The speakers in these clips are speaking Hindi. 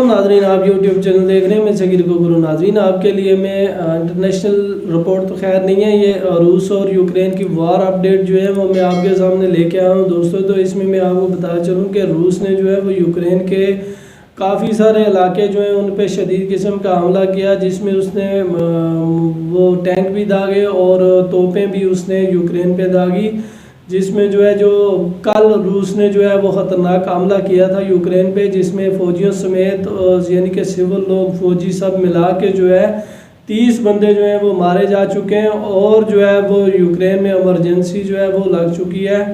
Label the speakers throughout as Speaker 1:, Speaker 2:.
Speaker 1: नाजरीन, आप यूट्यूब चैनल देख रहे हैं। मैं शकील गुरु। नाजरीन, आपके लिए मैं इंटरनेशनल रिपोर्ट तो खैर नहीं है, ये रूस और यूक्रेन की वार अपडेट जो है वो मैं आपके सामने लेके आया हूँ दोस्तों। तो इसमें मैं आपको बताया चलूँ कि रूस ने जो है वो यूक्रेन के काफ़ी सारे इलाके जो हैं उन पे शदीद किस्म का हमला किया, जिसमें उसने वो टैंक भी दागे और तोपें भी उसने यूक्रेन पे दागी, जिसमें जो है जो कल रूस ने जो है वो ख़तरनाक हमला किया था यूक्रेन पे, जिसमें फ़ौजियों समेत यानी कि सिविल लोग फ़ौजी सब मिला के जो है 30 बंदे जो हैं वो मारे जा चुके हैं और जो है वो यूक्रेन में इमरजेंसी जो है वो लग चुकी है।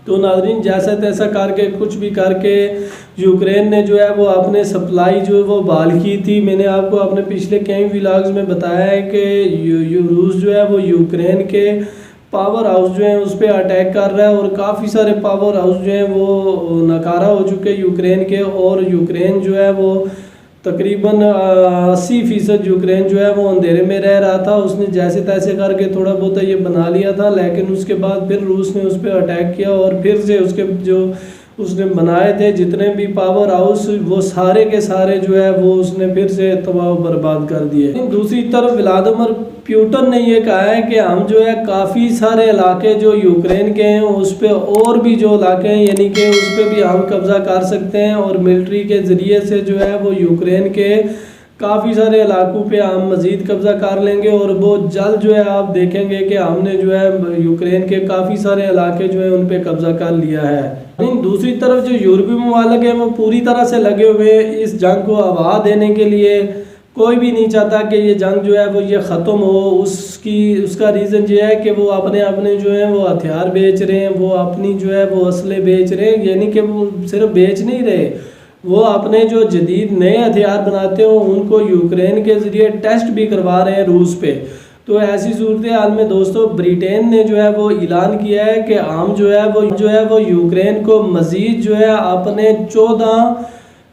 Speaker 1: तो नाज़रीन, जैसा तैसा करके कुछ भी करके यूक्रेन ने जो है वो अपने सप्लाई जो है वो बहाल की थी। मैंने आपको अपने पिछले कई व्लॉग्स में बताया है कि रूस जो है वो यूक्रेन के पावर हाउस जो है उस पर अटैक कर रहा है और काफ़ी सारे पावर हाउस जो हैं वो नकारा हो चुके हैं यूक्रेन के, और यूक्रेन जो है वो तकरीबन 80% यूक्रेन जो है वो अंधेरे में रह रहा था। उसने जैसे तैसे करके थोड़ा बहुत ये बना लिया था, लेकिन उसके बाद फिर रूस ने उस पर अटैक किया और फिर से उसके जो उसने बनाए थे जितने भी पावर हाउस वो सारे के सारे जो है वो उसने फिर से तबाह बर्बाद कर दिए। दूसरी तरफ व्लादिमीर पुतिन ने ये कहा है कि हम जो है काफ़ी सारे इलाके जो यूक्रेन के हैं उस पर और भी जो इलाके हैं यानी कि उस पर भी हम कब्ज़ा कर सकते हैं और मिलिट्री के ज़रिए से जो है वो यूक्रेन के काफ़ी सारे इलाकों पे हम मज़ीद कब्ज़ा कर लेंगे और बहुत जल्द जो है आप देखेंगे कि हमने जो है यूक्रेन के काफ़ी सारे इलाके जो है उन पे कब्ज़ा कर लिया है। लेकिन दूसरी तरफ जो यूरोपीय ममालिक हैं वो पूरी तरह से लगे हुए इस जंग को हवा देने के लिए। कोई भी नहीं चाहता कि ये जंग जो है वो ये ख़त्म हो। उसका रीज़न ये है कि वो अपने अपने जो है वो हथियार बेच रहे हैं, वो अपनी जो है वो असले बेच रहे हैं, यानी कि वो सिर्फ बेच नहीं रहे, वो अपने जो जदीद नए हथियार बनाते हो उनको यूक्रेन के ज़रिए टेस्ट भी करवा रहे हैं रूस पे। तो ऐसी सूरत हाल में दोस्तों ब्रिटेन ने जो है वो ऐलान किया है कि हम जो है वो यूक्रेन को मज़ीद जो है अपने 14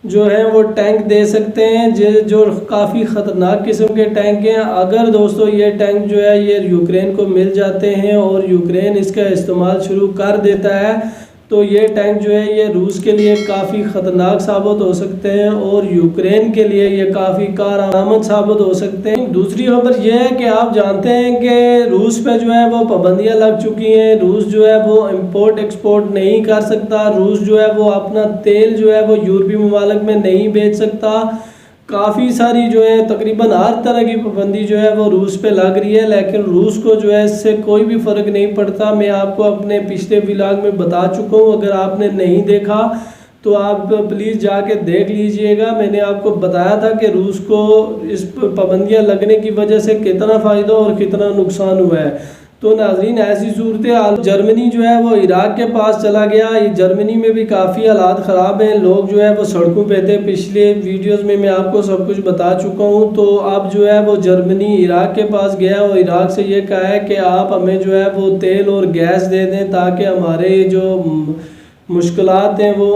Speaker 1: जो है वो टैंक दे सकते हैं, जो काफ़ी ख़तरनाक किस्म के टैंक हैं। अगर दोस्तों ये टैंक जो है ये यूक्रेन को मिल जाते हैं और यूक्रेन इसका इस्तेमाल शुरू कर देता है तो ये टैंक जो है ये रूस के लिए काफ़ी ख़तरनाक साबित हो सकते हैं और यूक्रेन के लिए ये काफ़ी कारआमद साबित हो सकते हैं। दूसरी खबर यह है कि आप जानते हैं कि रूस पे जो है वो पाबंदियां लग चुकी हैं। रूस जो है वो इंपोर्ट एक्सपोर्ट नहीं कर सकता। रूस जो है वो अपना तेल जो है वो यूरोपीय ममालिक में नहीं बेच सकता। काफ़ी सारी जो है तकरीबन हर तरह की पाबंदी जो है वो रूस पे लग रही है, लेकिन रूस को जो है इससे कोई भी फ़र्क नहीं पड़ता। मैं आपको अपने पिछले व्लॉग में बता चुका हूँ, अगर आपने नहीं देखा तो आप प्लीज़ जाके देख लीजिएगा। मैंने आपको बताया था कि रूस को इस पाबंदियाँ लगने की वजह से कितना फ़ायदा और कितना नुकसान हुआ है। तो नाजरीन, ऐसी सूरत हाल जर्मनी जो है वो इराक के पास चला गया। जर्मनी में भी काफ़ी हालात ख़राब हैं, लोग जो है वो सड़कों पे थे। पिछले वीडियोस में मैं आपको सब कुछ बता चुका हूँ। तो अब जो है वो जर्मनी इराक के पास गया और इराक से ये कहा है कि आप हमें जो है वो तेल और गैस दे दें ताकि हमारे जो मुश्किलात हैं वो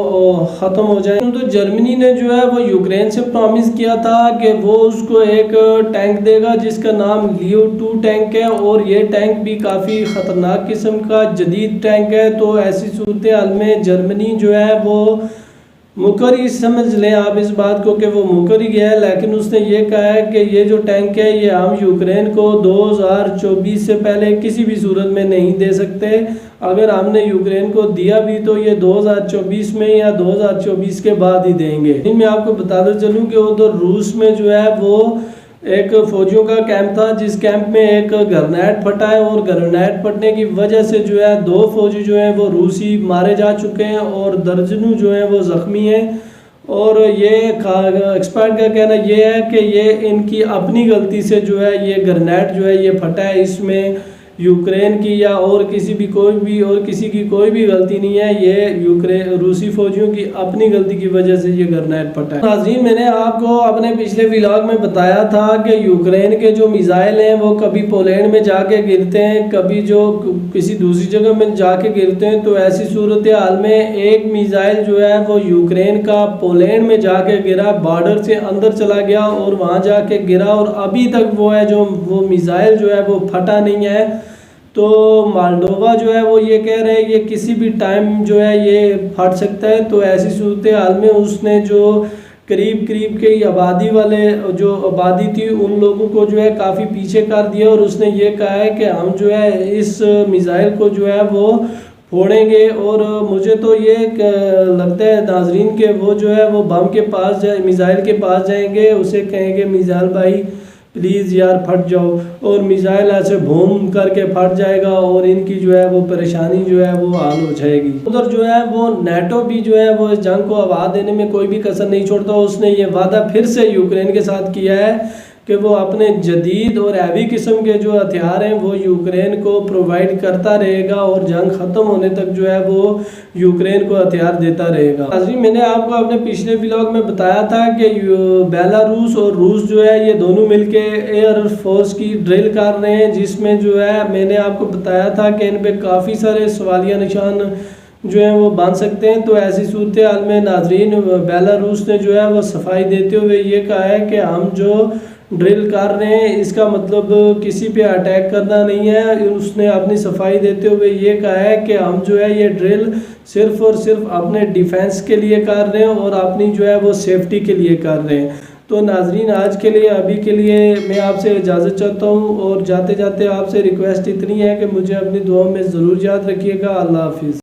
Speaker 1: ख़त्म हो जाए। तो जर्मनी ने जो है वो यूक्रेन से प्रॉमिस किया था कि वो उसको एक टैंक देगा जिसका नाम लियो 2 टैंक है और ये टैंक भी काफ़ी ख़तरनाक किस्म का जदीद टैंक है। तो ऐसी सूरत हाल में जर्मनी जो है वो मुकर ही समझ लें आप इस बात को कि वो मुकर ही गया है, लेकिन उसने ये कहा है कि ये जो टैंक है ये हम यूक्रेन को 2024 से पहले किसी भी सूरत में नहीं दे सकते। अगर हमने यूक्रेन को दिया भी तो ये 2024 में या 2024 के बाद ही देंगे। मैं आपको बताते चलूँ कि उधर रूस में जो है वो एक फ़ौजियों का कैंप था, जिस कैंप में एक ग्रेनेड फटा है और ग्रेनेड फटने की वजह से जो है 2 फौजी जो हैं वो रूसी मारे जा चुके हैं और दर्जनों जो हैं वो ज़ख्मी हैं। और ये एक्सपर्ट का कहना ये है कि ये इनकी अपनी गलती से जो है ये ग्रेनेड जो है ये फटा है। इसमें यूक्रेन की या और किसी की कोई भी गलती नहीं है, ये रूसी फौजियों की अपनी गलती की वजह से ये ग्रेनेड फटा है। नाज़रीन, मैंने आपको अपने पिछले व्लॉग में बताया था कि यूक्रेन के जो मिसाइल हैं वो कभी पोलैंड में जाके गिरते हैं, कभी जो किसी दूसरी जगह में जाके गिरते हैं। तो ऐसी सूरत हाल में एक मिसाइल जो है वो यूक्रेन का पोलैंड में जाके गिरा, बॉर्डर से अंदर चला गया और वहाँ जाके गिरा और अभी तक वो मिसाइल जो है वो फटा नहीं है। तो मोल्डोवा जो है वो ये कह रहे हैं ये किसी भी टाइम जो है ये फट सकता है। तो ऐसी सूरत हाल में उसने जो करीब करीब के आबादी वाले जो आबादी थी उन लोगों को जो है काफ़ी पीछे कर दिया, और उसने ये कहा है कि हम जो है इस मिज़ाइल को जो है वो फोड़ेंगे। और मुझे तो ये लगता है नाजरीन के वो जो है वो बम के पास जाए, मिज़ाइल के पास जाएंगे, उसे कहेंगे मिज़ाइल भाई प्लीज़ यार फट जाओ, और मिज़ाइल ऐसे बूम करके फट जाएगा और इनकी जो है वो परेशानी जो है वो हल हो जाएगी। उधर जो है वो नेटो भी जो है वो इस जंग को हवा देने में कोई भी कसर नहीं छोड़ता। उसने ये वादा फिर से यूक्रेन के साथ किया है कि वो अपने जदीद और हैवी किस्म के जो हथियार हैं वो यूक्रेन को प्रोवाइड करता रहेगा, और जंग ख़त्म होने तक जो है वो यूक्रेन को हथियार देता रहेगा। नाज़रीन, मैंने आपको अपने पिछले व्लॉग में बताया था कि बेलारूस और रूस जो है ये दोनों मिलके एयर फोर्स की ड्रिल कर रहे हैं, जिसमें जो है मैंने आपको बताया था कि इन पर काफ़ी सारे सवालिया निशान जो है वो बन सकते हैं। तो ऐसी सूरत हाल में नाजरीन बेलारूस ने जो है वो सफाई देते हुए ये कहा है कि हम जो ड्रिल कर रहे हैं इसका मतलब किसी पे अटैक करना नहीं है। उसने अपनी सफाई देते हुए ये कहा है कि हम जो है ये ड्रिल सिर्फ़ और सिर्फ अपने डिफेंस के लिए कर रहे हैं और अपनी जो है वो सेफ्टी के लिए कर रहे हैं। तो नाजरीन, आज के लिए अभी के लिए मैं आपसे इजाज़त चाहता हूँ, और जाते जाते आपसे रिक्वेस्ट इतनी है कि मुझे अपनी दुआ में ज़रूर याद रखिएगा। अल्लाह हाफिज़।